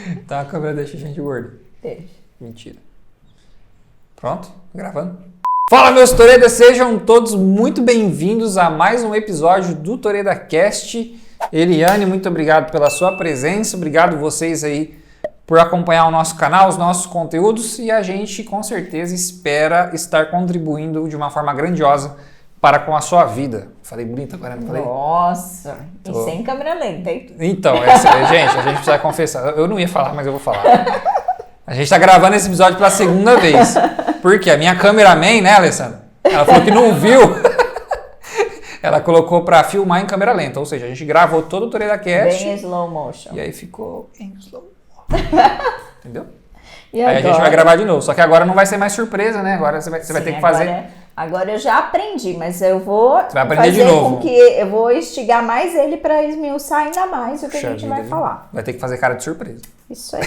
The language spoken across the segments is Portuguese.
Então a câmera deixa a gente gordo. Deixa. Mentira. Pronto? Gravando. Fala, meus Toreda, sejam todos muito bem-vindos a mais um episódio do Toreda Cast. Eliane, muito obrigado pela sua presença, obrigado vocês aí por acompanhar o nosso canal, os nossos conteúdos, e a gente com certeza espera estar contribuindo de uma forma grandiosa para com a sua vida. Falei bonito agora, não falei? Nossa, e sem câmera lenta, hein? Então, gente, a gente precisa confessar. Eu não ia falar, mas eu vou falar. A gente tá gravando esse episódio pela segunda vez. Porque a minha cameraman, né, Alessandra? Ela falou que não viu. Ela colocou pra filmar em câmera lenta. Ou seja, a gente gravou todo o Toreda Cast. Bem slow motion. E aí ficou em slow motion. Entendeu? E aí a gente vai gravar de novo. Só que agora não vai ser mais surpresa, né? Agora você vai ter que fazer... Agora eu já aprendi, mas eu vou Você vai aprender de novo. com que eu vou instigar mais ele para esmiuçar ainda mais o que a gente vai falar. Vai ter que fazer cara de surpresa. Isso aí.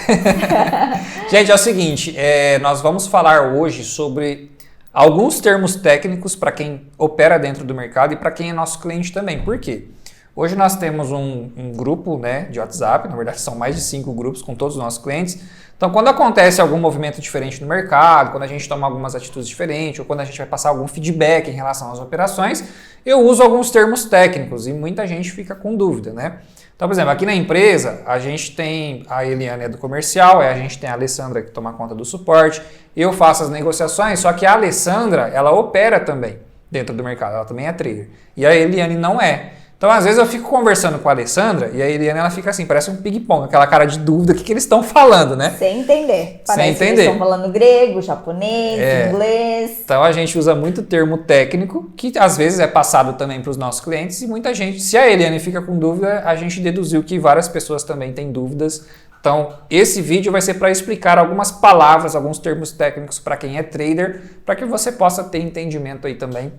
Gente, é o seguinte, nós vamos falar hoje sobre alguns termos técnicos para quem opera dentro do mercado e para quem é nosso cliente também. Por quê? Hoje nós temos um grupo, né, de WhatsApp, na verdade são mais de 5 grupos com todos os nossos clientes. Então, quando acontece algum movimento diferente no mercado, quando a gente toma algumas atitudes diferentes, ou quando a gente vai passar algum feedback em relação às operações, eu uso alguns termos técnicos e muita gente fica com dúvida, né? Então, por exemplo, aqui na empresa, a gente tem a Eliane do comercial, a gente tem a Alessandra que toma conta do suporte, eu faço as negociações, só que a Alessandra, ela opera também dentro do mercado, ela também é trader, e a Eliane não é. Então, às vezes eu fico conversando com a Alessandra e a Eliane, ela fica assim, parece um ping-pong, aquela cara de dúvida, o que eles estão falando, né? Sem entender. Parece Sem entender. Que eles estão falando grego, japonês, inglês. Então, a gente usa muito termo técnico, que às vezes é passado também para os nossos clientes, e muita gente, se a Eliane fica com dúvida, a gente deduziu que várias pessoas também têm dúvidas. Então, esse vídeo vai ser para explicar algumas palavras, alguns termos técnicos para quem é trader, para que você possa ter entendimento aí também.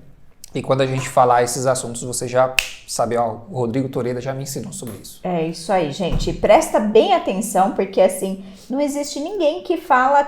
E quando a gente falar esses assuntos, você já sabe, ó, o Rodrigo Toreda já me ensinou sobre isso. É isso aí, gente. Presta bem atenção, porque assim, não existe ninguém que fala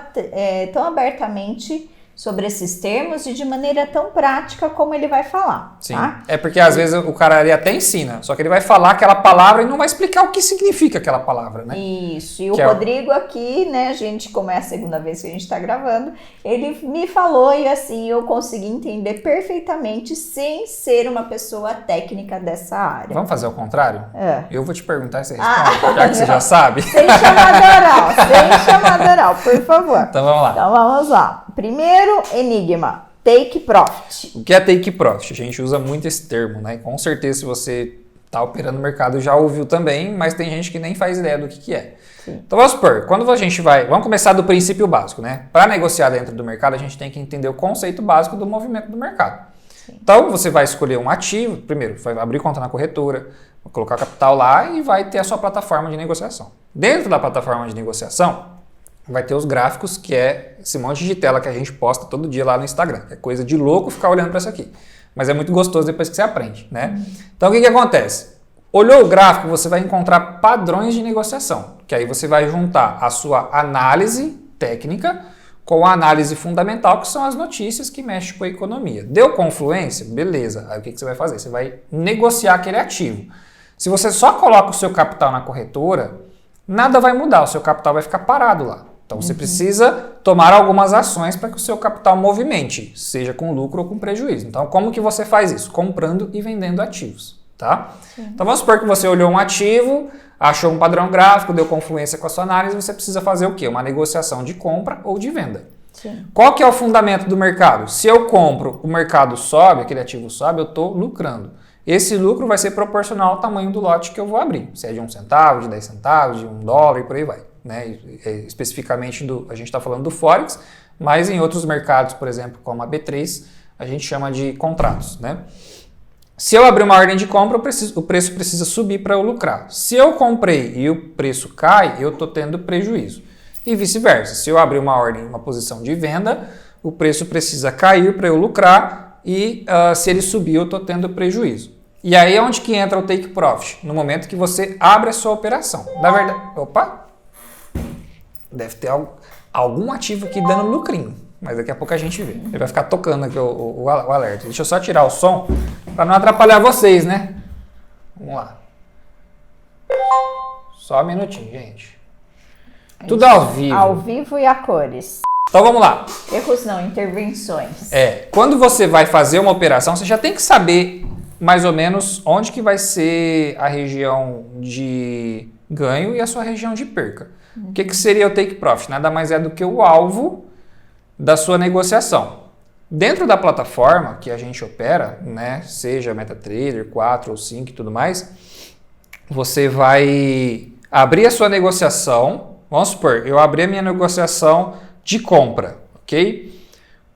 tão abertamente sobre esses termos e de maneira tão prática como ele vai falar. Sim, tá? É porque às vezes o cara ali até ensina, só que ele vai falar aquela palavra e não vai explicar o que significa aquela palavra, né? Isso, e o Rodrigo aqui, né, a gente, como é a segunda vez que a gente tá gravando, ele me falou e assim, eu consegui entender perfeitamente sem ser uma pessoa técnica dessa área. Vamos fazer o contrário? É. Eu vou te perguntar e você responde, já que você já sabe. Sem chamada oral, por favor. Então vamos lá. Então vamos lá. Primeiro enigma, take profit. O que é take profit? A gente usa muito esse termo, né? Com certeza se você está operando no mercado já ouviu também, mas tem gente que nem faz ideia do que é. Sim. Então vamos supor, quando a gente vamos começar do princípio básico, né? Para negociar dentro do mercado, a gente tem que entender o conceito básico do movimento do mercado. Sim. Então você vai escolher um ativo, primeiro vai abrir conta na corretora, vai colocar capital lá e vai ter a sua plataforma de negociação. Dentro da plataforma de negociação, vai ter os gráficos, que é esse monte de tela que a gente posta todo dia lá no Instagram. É coisa de louco ficar olhando para isso aqui. Mas é muito gostoso depois que você aprende, né? Então o que acontece? Olhou o gráfico, você vai encontrar padrões de negociação, que aí você vai juntar a sua análise técnica com a análise fundamental, que são as notícias que mexem com a economia. Deu confluência? Beleza. Aí o que você vai fazer? Você vai negociar aquele ativo. Se você só coloca o seu capital na corretora, nada vai mudar, o seu capital vai ficar parado lá. Então você precisa tomar algumas ações para que o seu capital movimente, seja com lucro ou com prejuízo. Então como que você faz isso? Comprando e vendendo ativos, tá? Então vamos supor que você olhou um ativo, achou um padrão gráfico, deu confluência com a sua análise, você precisa fazer o quê? Uma negociação de compra ou de venda. Sim. Qual que é o fundamento do mercado? Se eu compro, o mercado sobe, aquele ativo sobe, eu estou lucrando. Esse lucro vai ser proporcional ao tamanho do lote que eu vou abrir, se é de 1 centavo, de 10 centavos, de $1 e por aí vai. Né? Especificamente, a gente está falando do Forex, mas em outros mercados, por exemplo, como a B3, a gente chama de contratos. Né? Se eu abrir uma ordem de compra, o preço precisa subir para eu lucrar. Se eu comprei e o preço cai, eu estou tendo prejuízo. E vice-versa, se eu abrir uma ordem, uma posição de venda, o preço precisa cair para eu lucrar e se ele subir, eu estou tendo prejuízo. E aí é onde que entra o take profit, no momento que você abre a sua operação. Na verdade, deve ter algum ativo aqui dando lucrinho, mas daqui a pouco a gente vê. Ele vai ficar tocando aqui o alerta. Deixa eu só tirar o som para não atrapalhar vocês, né? Vamos lá. Só um minutinho, gente. Tudo ao vivo. Ao vivo e a cores. Então vamos lá. Erros não, intervenções. Quando você vai fazer uma operação, você já tem que saber mais ou menos onde que vai ser a região de ganho e a sua região de perca. O que seria o take profit? Nada mais é do que o alvo da sua negociação. Dentro da plataforma que a gente opera, né, seja MetaTrader 4 ou 5 e tudo mais, você vai abrir a sua negociação. Vamos supor, eu abri a minha negociação de compra, ok?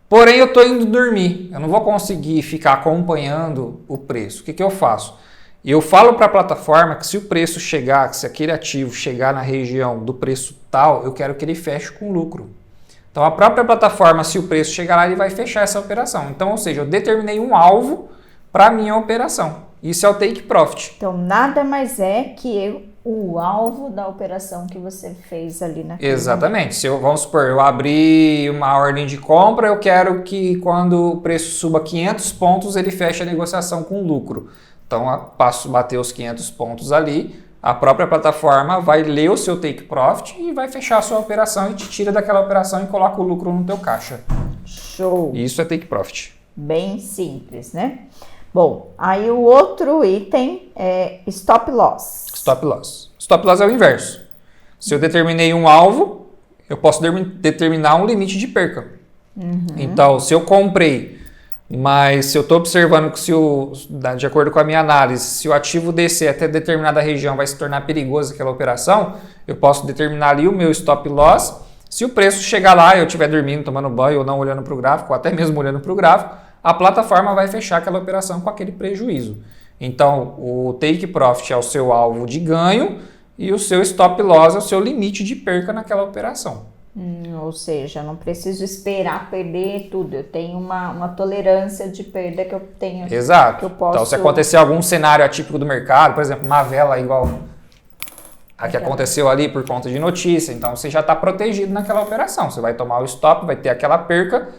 Porém, eu estou indo dormir. Eu não vou conseguir ficar acompanhando o preço. O que eu faço? Eu falo para a plataforma que se o preço chegar, se aquele ativo chegar na região do preço tal, eu quero que ele feche com lucro. Então, a própria plataforma, se o preço chegar lá, ele vai fechar essa operação. Então, ou seja, eu determinei um alvo para a minha operação. Isso é o take profit. Então, nada mais é que o alvo da operação que você fez ali naquele Exatamente. Se eu, vamos supor, eu abri uma ordem de compra, eu quero que quando o preço suba 500 pontos, ele feche a negociação com lucro. Então, eu passo bater os 500 pontos ali, a própria plataforma vai ler o seu take profit e vai fechar a sua operação e te tira daquela operação e coloca o lucro no teu caixa. Show! Isso é take profit. Bem simples, né? Bom, aí o outro item é stop loss. Stop loss. Stop loss é o inverso. Se eu determinei um alvo, eu posso determinar um limite de perca. Então, se eu comprei, mas se eu estou observando que de acordo com a minha análise, se o ativo descer até determinada região vai se tornar perigoso aquela operação, eu posso determinar ali o meu stop loss. Se o preço chegar lá e eu estiver dormindo, tomando banho ou não olhando para o gráfico, ou até mesmo olhando para o gráfico, a plataforma vai fechar aquela operação com aquele prejuízo. Então, o take profit é o seu alvo de ganho e o seu stop loss é o seu limite de perca naquela operação. Ou seja, não preciso esperar perder tudo. Eu tenho uma tolerância de perda que eu tenho. Exato. Que eu posso... Então, se acontecer algum cenário atípico do mercado, por exemplo, uma vela igual a que aconteceu ali por conta de notícia, então você já está protegido naquela operação. Você vai tomar o stop, vai ter aquela perca,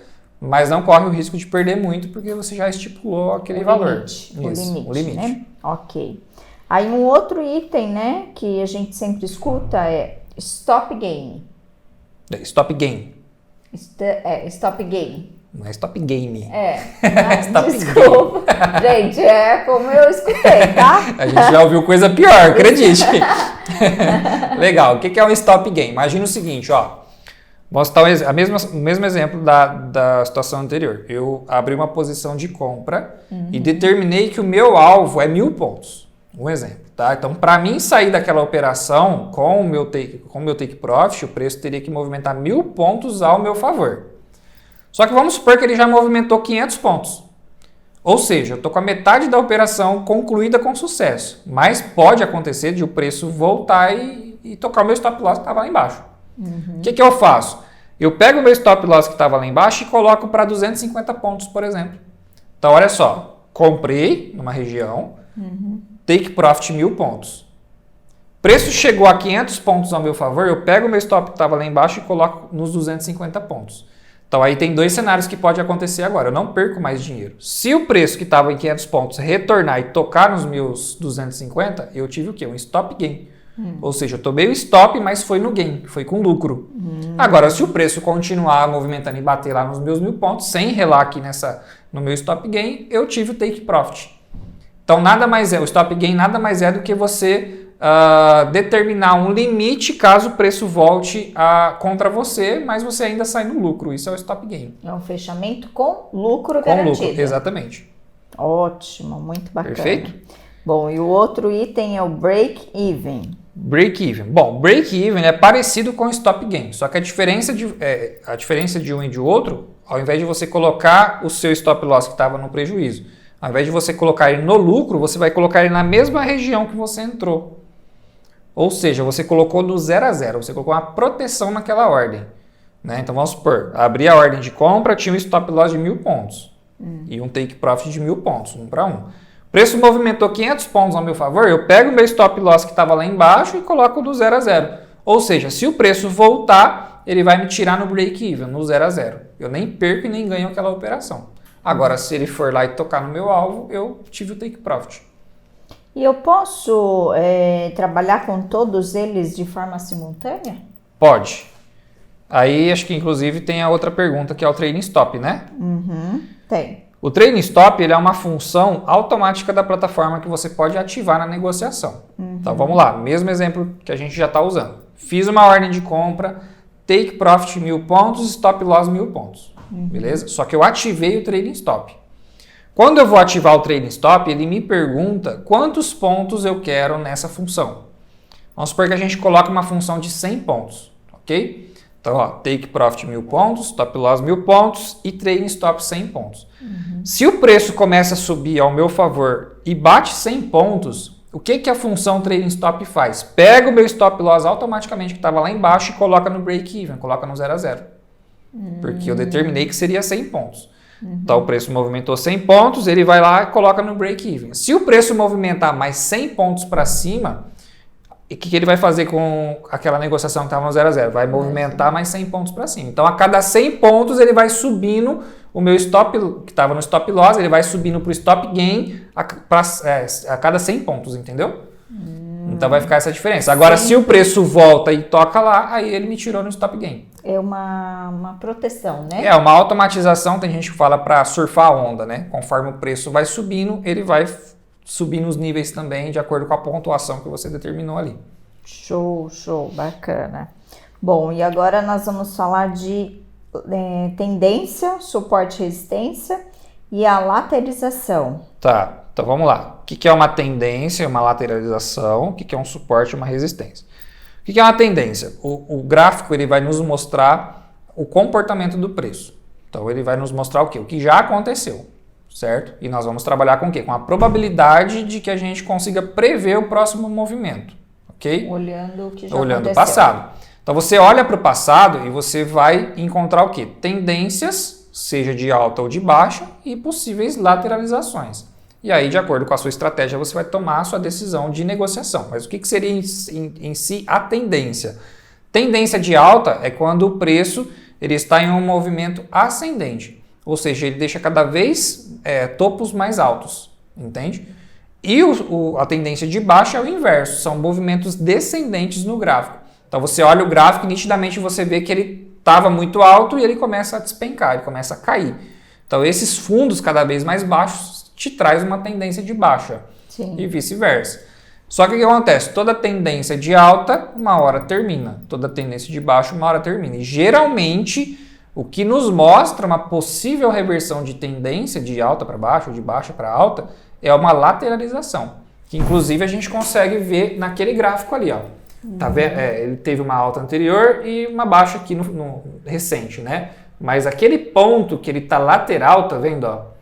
mas não corre o risco de perder muito porque você já estipulou aquele valor. O limite, né? Ok. Aí um outro item, né, que a gente sempre escuta é stop gain. Stop gain. Stop gain. Não é stop game. Stop desculpa. Gente, é como eu escutei, tá? A gente já ouviu coisa pior, acredite. Legal. O que é um stop gain? Imagina o seguinte, ó. Vamos citar o mesmo exemplo da situação anterior. Eu abri uma posição de compra e determinei que o meu alvo é 1.000 pontos. Um exemplo, tá? Então, para mim sair daquela operação com o meu take profit, o preço teria que movimentar 1.000 pontos ao meu favor. Só que vamos supor que ele já movimentou 500 pontos. Ou seja, eu estou com a metade da operação concluída com sucesso. Mas pode acontecer de o preço voltar e tocar o meu stop loss que estava lá embaixo. O que eu faço? Eu pego o meu stop loss que estava lá embaixo e coloco para 250 pontos, por exemplo. Então, olha só. Comprei numa região, take profit 1.000 pontos. Preço chegou a 500 pontos ao meu favor, eu pego o meu stop que estava lá embaixo e coloco nos 250 pontos. Então, aí tem dois cenários que pode acontecer agora. Eu não perco mais dinheiro. Se o preço que estava em 500 pontos retornar e tocar nos meus 250, eu tive o quê? Um stop gain. Ou seja, eu tomei o stop, mas foi no gain, foi com lucro. Agora, se o preço continuar movimentando e bater lá nos meus 1.000 pontos, sem relar aqui no meu stop gain, eu tive o take profit. Então, o stop gain nada mais é do que você determinar um limite caso o preço volte contra você, mas você ainda sai no lucro. Isso é o stop gain. É um fechamento com lucro garantido. Com lucro, exatamente. Ótimo, muito bacana. Perfeito? Bom, e o outro item é o break even. Break even. Bom, break even é parecido com stop gain, só que a diferença de um e de outro, ao invés de você colocar o seu stop loss que estava no prejuízo, ao invés de você colocar ele no lucro, você vai colocar ele na mesma região que você entrou. Ou seja, você colocou no 0 a 0, você colocou uma proteção naquela ordem. Né? Então vamos supor, abri a ordem de compra, tinha um stop loss de 1.000 pontos e um take profit de 1.000 pontos, 1 para 1. O preço movimentou 500 pontos ao meu favor, eu pego o meu stop loss que estava lá embaixo e coloco do 0 a 0. Ou seja, se o preço voltar, ele vai me tirar no break-even, no 0 a 0. Eu nem perco e nem ganho aquela operação. Agora, se ele for lá e tocar no meu alvo, eu tive o take profit. E eu posso trabalhar com todos eles de forma simultânea? Pode. Aí acho que inclusive tem a outra pergunta que é o trailing stop, né? Tem. O trailing stop ele é uma função automática da plataforma que você pode ativar na negociação. Então vamos lá, mesmo exemplo que a gente já está usando. Fiz uma ordem de compra, take profit 1.000 pontos, stop loss 1.000 pontos. Beleza? Só que eu ativei o trailing stop. Quando eu vou ativar o trailing stop, ele me pergunta quantos pontos eu quero nessa função. Vamos supor que a gente coloca uma função de 100 pontos, ok? Então, ó, take profit 1.000 pontos, stop loss 1.000 pontos e trailing stop 100 pontos. Se o preço começa a subir ao meu favor e bate 100 pontos, o que a função trailing stop faz? Pega o meu stop loss automaticamente que estava lá embaixo e coloca no break-even, coloca no 0 a 0. Porque eu determinei que seria 100 pontos. Então o preço movimentou 100 pontos, ele vai lá e coloca no break-even. Se o preço movimentar mais 100 pontos para cima, o que ele vai fazer com aquela negociação que estava no 0 a 0? Vai movimentar mais 100 pontos para cima. Então a cada 100 pontos ele vai subindo o meu stop, que estava no stop loss, ele vai subindo para o stop gain a cada 100 pontos, entendeu? Então vai ficar essa diferença. Agora, se o preço volta e toca lá, aí ele me tirou no stop gain. É uma proteção, né? É uma automatização, tem gente que fala para surfar a onda, né? Conforme o preço vai subindo, ele vai subindo os níveis também de acordo com a pontuação que você determinou ali. Show, bacana. Bom, e agora nós vamos falar de tendência, suporte e resistência e a lateralização. Tá, então vamos lá. O que é uma tendência, uma lateralização? O que é um suporte e uma resistência? O que é uma tendência? O gráfico ele vai nos mostrar o comportamento do preço. Então ele vai nos mostrar o quê? O que já aconteceu, certo? E nós vamos trabalhar com o quê? Com a probabilidade de que a gente consiga prever o próximo movimento, ok? Olhando o que já Olhando aconteceu. o passado. Então você olha para o passado e você vai encontrar o quê? Tendências, seja de alta ou de baixa, e possíveis lateralizações. E aí, de acordo com a sua estratégia, você vai tomar a sua decisão de negociação. Mas o que seria em si a tendência? Tendência de alta é quando o preço ele está em um movimento ascendente. Ou seja, ele deixa cada vez topos mais altos, entende? E a tendência de baixa é o inverso, são movimentos descendentes no gráfico. Então você olha o gráfico e nitidamente você vê que ele estava muito alto e ele começa a despencar, ele começa a cair. Então esses fundos cada vez mais baixos te traz uma tendência de baixa. Sim. E vice-versa. Só que o que acontece? Toda tendência de alta, uma hora termina. Toda tendência de baixa, uma hora termina. E geralmente, o que nos mostra uma possível reversão de tendência de alta para baixa ou de baixa para alta é uma lateralização. Que inclusive a gente consegue ver naquele gráfico ali, ó. Tá vendo? Ele teve uma alta anterior e uma baixa aqui no recente, né? Mas aquele ponto que ele tá lateral, tá vendo, ó?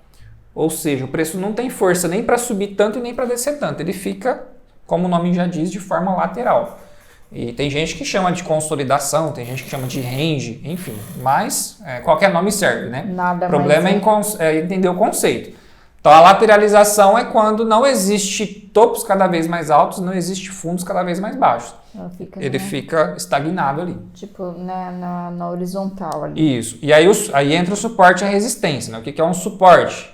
Ou seja, o preço não tem força nem para subir tanto e nem para descer tanto. Ele fica, como o nome já diz, de forma lateral. E tem gente que chama de consolidação, tem gente que chama de range, enfim. Mas qualquer nome serve, né? Nada o problema mais é entender o conceito. Então a lateralização é quando não existe topos cada vez mais altos, não existe fundos cada vez mais baixos. Ele fica estagnado ali. Tipo, na horizontal ali. Isso. E aí entra o suporte e a resistência, né? O que é um suporte?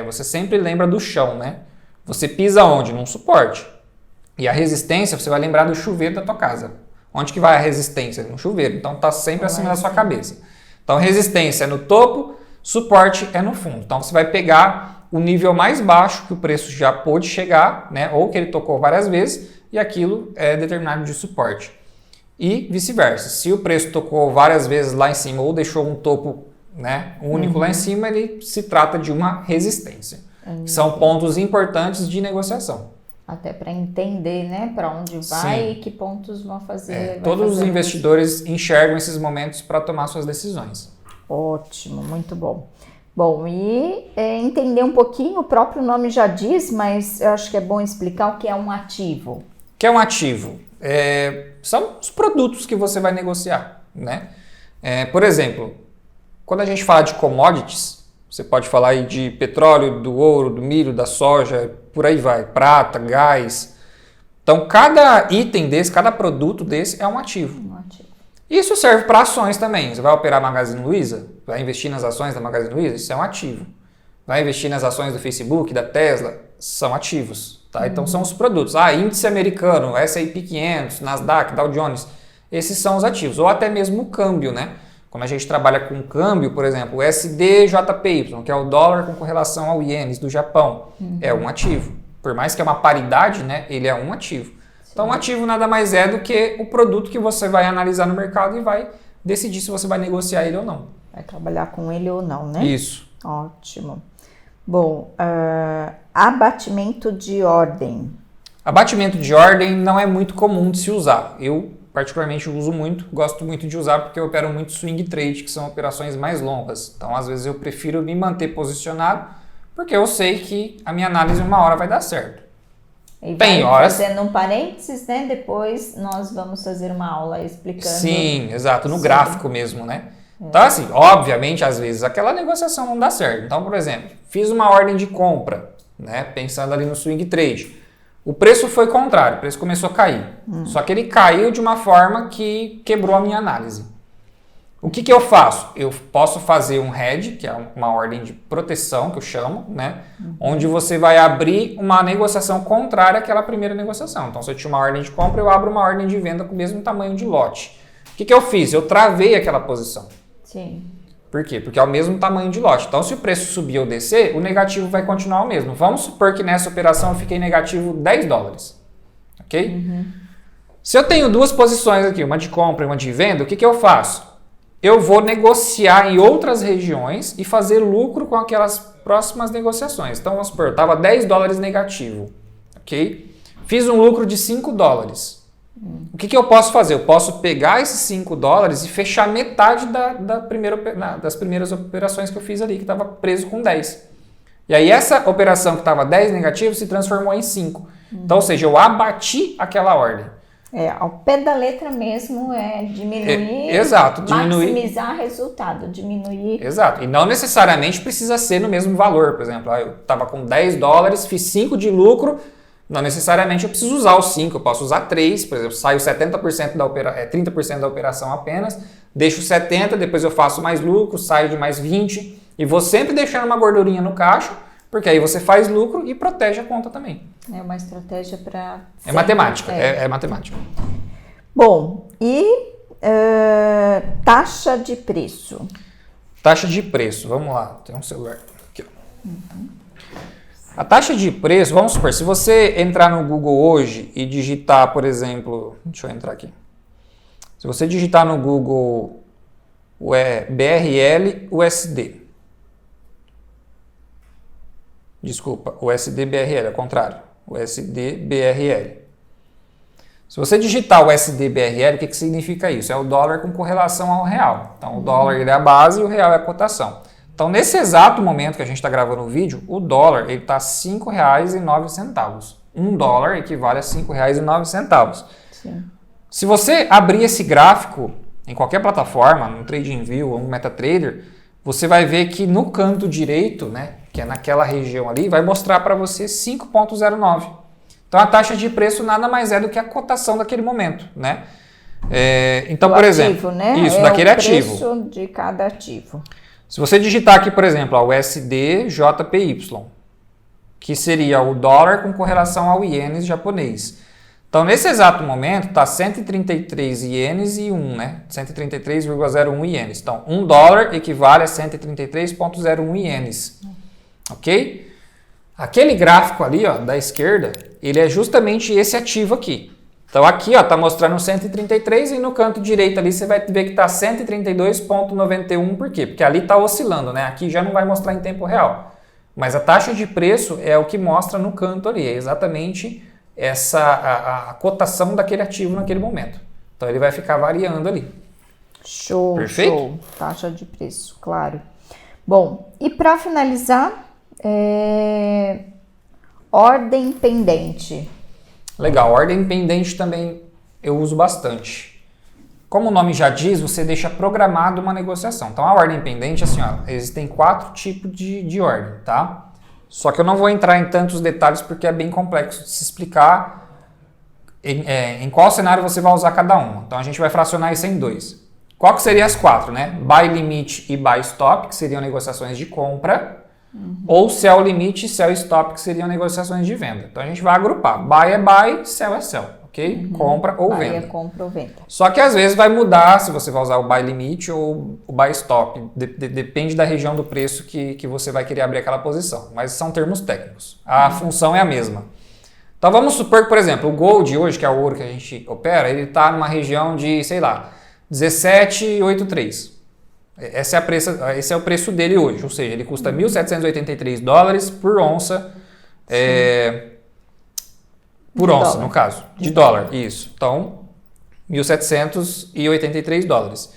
Você sempre lembra do chão, né? Você pisa onde? Num suporte. E a resistência, você vai lembrar do chuveiro da tua casa. Onde que vai a resistência? No chuveiro. Então tá sempre acima da sua cabeça. Então resistência é no topo, suporte é no fundo. Então você vai pegar o nível mais baixo que o preço já pôde chegar, né? Ou que ele tocou várias vezes, e aquilo é determinado de suporte. E vice-versa. Se o preço tocou várias vezes lá em cima ou deixou um topo, né, único lá em cima, ele se trata de uma resistência. São pontos importantes de negociação. Até para entender, né, para onde vai. Sim. E que pontos vão fazer. Todos os investidores enxergam esses momentos para tomar suas decisões. Ótimo, muito bom. Bom, e entender um pouquinho, o próprio nome já diz, mas eu acho que é bom explicar o que é um ativo. O que é um ativo? São os produtos que você vai negociar, né? Por exemplo, quando a gente fala de commodities, você pode falar aí de petróleo, do ouro, do milho, da soja, por aí vai, prata, gás. Então, cada item desse, cada produto desse é um ativo. Isso serve para ações também. Você vai operar Magazine Luiza? Vai investir nas ações da Magazine Luiza? Isso é um ativo. Vai investir nas ações do Facebook, da Tesla? São ativos. Tá? Então são os produtos. Índice americano, S&P 500, Nasdaq, Dow Jones. Esses são os ativos. Ou até mesmo o câmbio, né? Quando a gente trabalha com câmbio, por exemplo, o SDJPY, que é o dólar com correlação ao ienes do Japão, é um ativo. Por mais que é uma paridade, né? Ele é um ativo. Sim. Então, um ativo nada mais é do que o produto que você vai analisar no mercado e vai decidir se você vai negociar ele ou não. Vai trabalhar com ele ou não, né? Isso. Ótimo. Bom, abatimento de ordem. Abatimento de ordem não é muito comum de se usar. Eu, particularmente, uso muito, gosto muito de usar porque eu opero muito swing trade, que são operações mais longas. Então, às vezes, eu prefiro me manter posicionado porque eu sei que a minha análise uma hora vai dar certo. E vai fazendo um parênteses, né? Depois nós vamos fazer uma aula explicando. Sim, exato, no gráfico mesmo, né? Então, assim, obviamente, às vezes, aquela negociação não dá certo. Então, por exemplo, fiz uma ordem de compra, né? Pensando ali no swing trade. O preço foi contrário, o preço começou a cair. Só que ele caiu de uma forma que quebrou a minha análise. O que eu faço? Eu posso fazer um hedge, que é uma ordem de proteção, que eu chamo, né? Onde você vai abrir uma negociação contrária àquela primeira negociação. Então, se eu tinha uma ordem de compra, eu abro uma ordem de venda com o mesmo tamanho de lote. O que eu fiz? Eu travei aquela posição. Sim. Por quê? Porque é o mesmo tamanho de lote. Então, se o preço subir ou descer, o negativo vai continuar o mesmo. Vamos supor que nessa operação eu fiquei negativo $10. Ok? Se eu tenho duas posições aqui, uma de compra e uma de venda, o que eu faço? Eu vou negociar em outras regiões e fazer lucro com aquelas próximas negociações. Então, vamos supor, eu estava $10 negativo. Ok? Fiz um lucro de $5. O que eu posso fazer? Eu posso pegar esses $5 e fechar metade das primeiras operações que eu fiz ali, que estava preso com 10. E aí essa operação que estava 10 negativo se transformou em 5. Então, ou seja, eu abati aquela ordem. Ao pé da letra mesmo é diminuir, maximizar resultado, diminuir. Exato, e não necessariamente precisa ser no mesmo valor. Por exemplo, eu estava com $10, fiz 5 de lucro. Não necessariamente eu preciso usar os 5, eu posso usar 3, por exemplo, saio 70% 30% da operação apenas, deixo 70%, depois eu faço mais lucro, saio de mais 20% e vou sempre deixando uma gordurinha no caixa, porque aí você faz lucro e protege a conta também. É uma estratégia para... É matemática, é matemática. Bom, e taxa de preço? Taxa de preço, vamos lá, tem um celular aqui. A taxa de preço, vamos supor, se você entrar no Google hoje e digitar, por exemplo, deixa eu entrar aqui. Se você digitar no Google BRL USD. Desculpa, USD BRL, é o contrário. USD BRL. Se você digitar o USD BRL, o que significa isso? É o dólar com correlação ao real. Então, o dólar ele é a base e o real é a cotação. Então, nesse exato momento que a gente está gravando o vídeo, o dólar está R$ 5,09. $1 equivale a R$ 5,09. Sim. Se você abrir esse gráfico em qualquer plataforma, no TradingView ou no MetaTrader, você vai ver que no canto direito, né, que é naquela região ali, vai mostrar para você 5,09. Então, a taxa de preço nada mais é do que a cotação daquele momento, né? Então, por exemplo, né? Isso, daquele ativo. O preço de cada ativo. Se você digitar aqui, por exemplo, o USDJPY, que seria o dólar com correlação ao ienes japonês. Então, nesse exato momento, está 133 ienes e 1, né? 133,01 ienes. Então, $1 equivale a 133,01 ienes. Ok? Aquele gráfico ali, ó, da esquerda, ele é justamente esse ativo aqui. Então, aqui está mostrando 133 e no canto direito ali você vai ver que está 132,91. Por quê? Porque ali está oscilando, né? Aqui já não vai mostrar em tempo real. Mas a taxa de preço é o que mostra no canto ali. É exatamente a cotação daquele ativo naquele momento. Então, ele vai ficar variando ali. Show, Perfeito? Show. Taxa de preço, claro. Bom, e para finalizar, ordem pendente. Legal, ordem pendente também eu uso bastante. Como o nome já diz, você deixa programado uma negociação. Então, a ordem pendente, assim, ó, existem 4 tipos de ordem, tá? Só que eu não vou entrar em tantos detalhes porque é bem complexo de se explicar em qual cenário você vai usar cada uma. Então, a gente vai fracionar isso em 2. Qual que seriam as 4, né? Buy Limit e Buy Stop, que seriam negociações de compra. ou sell limite e sell stop, que seriam negociações de venda. Então a gente vai agrupar. Buy é buy, sell é sell, ok? Compra ou Buy venda. é compra ou venda. Só que às vezes vai mudar se você vai usar o buy limite ou o buy stop. Depende da região do preço que você vai querer abrir aquela posição. Mas são termos técnicos. A função é a mesma. Então vamos supor que, por exemplo, o Gold hoje, que é o ouro que a gente opera, ele está numa região de, sei lá, 17,83. Esse é o preço dele hoje, ou seja, ele custa $1.783 por onça, por onça, dólar. no caso, de dólar, isso. Então, $1.783.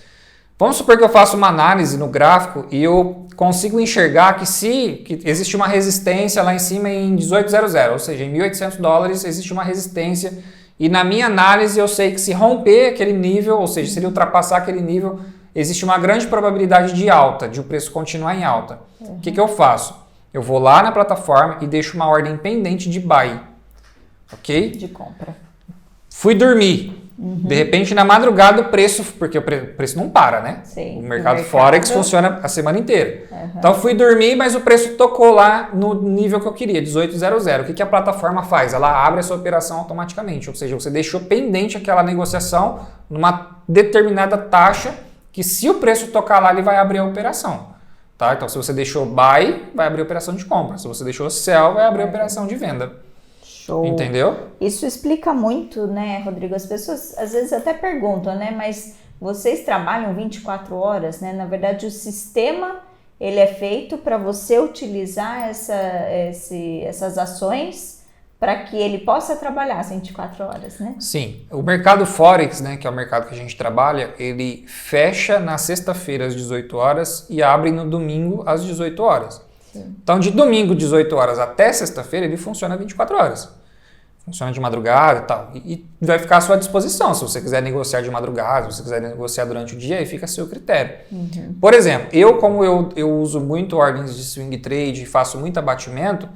Vamos supor que eu faço uma análise no gráfico e eu consigo enxergar que existe uma resistência lá em cima em 1800, ou seja, em $1.800 existe uma resistência e na minha análise eu sei que se romper aquele nível, ou seja, se ele ultrapassar aquele nível, existe uma grande probabilidade de alta, de o preço continuar em alta. O que eu faço? Eu vou lá na plataforma e deixo uma ordem pendente de buy, ok? De compra. Fui dormir. De repente, na madrugada, o preço, porque o preço não para, né? Sim, o mercado Forex funciona a semana inteira. Então, fui dormir, mas o preço tocou lá no nível que eu queria, 1800. O que a plataforma faz? Ela abre essa operação automaticamente, ou seja, você deixou pendente aquela negociação numa determinada taxa que se o preço tocar lá, ele vai abrir a operação. Tá? Então, se você deixou buy, vai abrir a operação de compra. Se você deixou sell, vai abrir a operação de venda. Show. Entendeu? Isso explica muito, né, Rodrigo? As pessoas às vezes até perguntam, né? Mas vocês trabalham 24 horas, né? Na verdade, o sistema ele é feito para você utilizar essas ações para que ele possa trabalhar as 24 horas, né? Sim. O mercado Forex, né, que é o mercado que a gente trabalha, ele fecha na sexta-feira às 18 horas e abre no domingo às 18 horas. Então, de domingo, 18 horas até sexta-feira, ele funciona 24 horas. Funciona de madrugada e tal. E vai ficar à sua disposição. Se você quiser negociar de madrugada, se você quiser negociar durante o dia, aí fica a seu critério. Por exemplo, como eu uso muito ordens de swing trade e faço muito abatimento,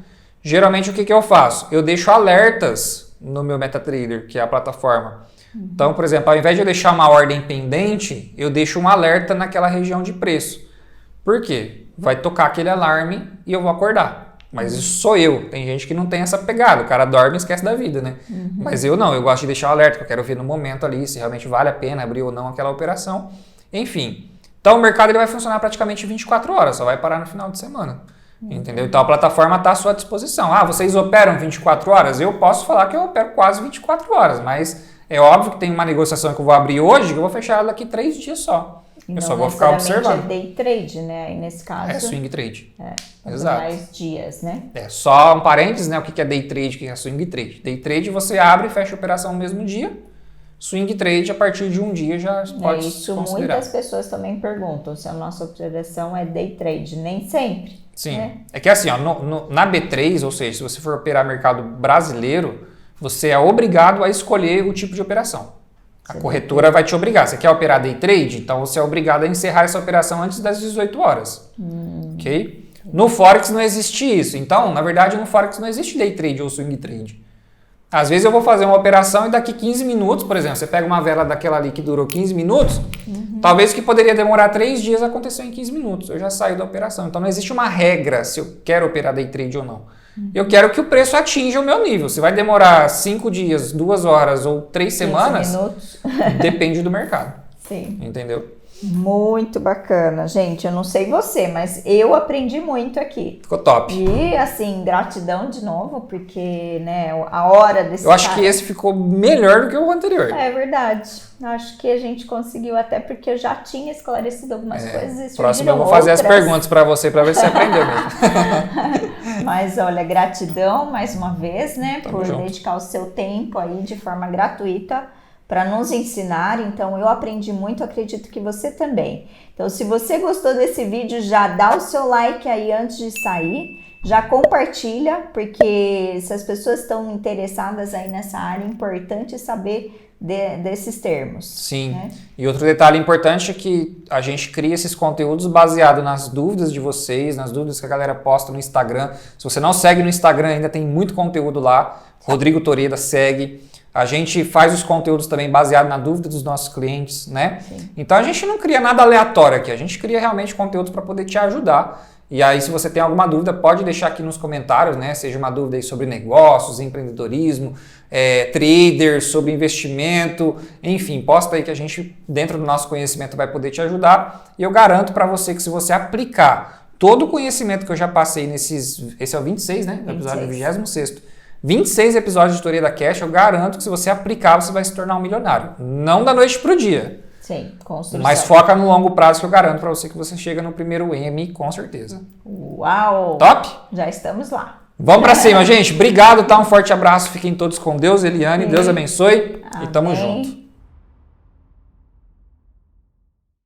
geralmente o que eu faço? Eu deixo alertas no meu MetaTrader, que é a plataforma. Então, por exemplo, ao invés de eu deixar uma ordem pendente, eu deixo um alerta naquela região de preço. Por quê? Vai tocar aquele alarme e eu vou acordar. Mas isso sou eu. Tem gente que não tem essa pegada. O cara dorme e esquece da vida, né? Mas eu não. Eu gosto de deixar o alerta, porque eu quero ver no momento ali se realmente vale a pena abrir ou não aquela operação. Enfim. Então o mercado ele vai funcionar praticamente 24 horas. Só vai parar no final de semana. Entendeu? Então a plataforma está à sua disposição. Ah, vocês operam 24 horas? Eu posso falar que eu opero quase 24 horas. Mas é óbvio que tem uma negociação que eu vou abrir hoje que eu vou fechar ela daqui 3 dias só. Eu só vou ficar observando. É day trade, né? Aí nesse caso. É swing trade. Exato. Mais dias, né? Só um parênteses, né? O que é day trade, o que é swing trade? Day trade você abre e fecha a operação no mesmo dia. Swing trade, a partir de um dia já pode isso considerar. Muitas pessoas também perguntam se a nossa operação é day trade. Nem sempre. Sim. Né? É que assim, ó, na B3, ou seja, se você for operar mercado brasileiro, você é obrigado a escolher o tipo de operação. A corretora vai te obrigar. Você quer operar day trade? Então você é obrigado a encerrar essa operação antes das 18 horas. Ok? No Forex não existe isso. Então, na verdade, no Forex não existe day trade ou swing trade. Às vezes eu vou fazer uma operação e daqui 15 minutos, por exemplo, você pega uma vela daquela ali que durou 15 minutos, talvez que poderia demorar 3 dias aconteceu em 15 minutos. Eu já saio da operação. Então não existe uma regra se eu quero operar day trade ou não. Eu quero que o preço atinja o meu nível. Se vai demorar 5 dias, 2 horas ou 3 semanas, depende do mercado. Sim. Entendeu? Muito bacana, gente. Eu não sei você, mas eu aprendi muito aqui. Ficou top. E, assim, gratidão de novo, porque, né, a hora desse Eu acho que esse ficou melhor do que o anterior. É verdade. Acho que a gente conseguiu, até porque eu já tinha esclarecido algumas coisas. Próximo eu vou fazer as perguntas para você, para ver se você aprendeu mesmo. Mas, olha, gratidão mais uma vez, né, Tamo por junto. dedicar o seu tempo aí de forma gratuita para nos ensinar. Então, eu aprendi muito, acredito que você também. Então, se você gostou desse vídeo, já dá o seu like aí antes de sair, já compartilha, porque se as pessoas estão interessadas aí nessa área, é importante saber desses termos. Sim. Né? E outro detalhe importante é que a gente cria esses conteúdos baseado nas dúvidas de vocês, nas dúvidas que a galera posta no Instagram. Se você não segue no Instagram, ainda tem muito conteúdo lá. Rodrigo Toreda, segue. A gente faz os conteúdos também baseado na dúvida dos nossos clientes, né? Sim. Então a gente não cria nada aleatório aqui, a gente cria realmente conteúdos para poder te ajudar. E aí, se você tem alguma dúvida, pode deixar aqui nos comentários, né? Seja uma dúvida aí sobre negócios, empreendedorismo, trader, sobre investimento, enfim, posta aí que a gente, dentro do nosso conhecimento, vai poder te ajudar. E eu garanto para você que se você aplicar todo o conhecimento que eu já passei nesses... Esse é o 26, né? O episódio 26º. 26 episódios de Teoria da Cash, eu garanto que se você aplicar, você vai se tornar um milionário. Não da noite pro dia. Sim, construção. Mas foca no longo prazo que eu garanto para você que você chega no primeiro M, com certeza. Uau! Top? Já estamos lá. Vamos pra cima, gente. Obrigado, tá? Um forte abraço. Fiquem todos com Deus. Eliane, Deus abençoe. Amém. E tamo junto.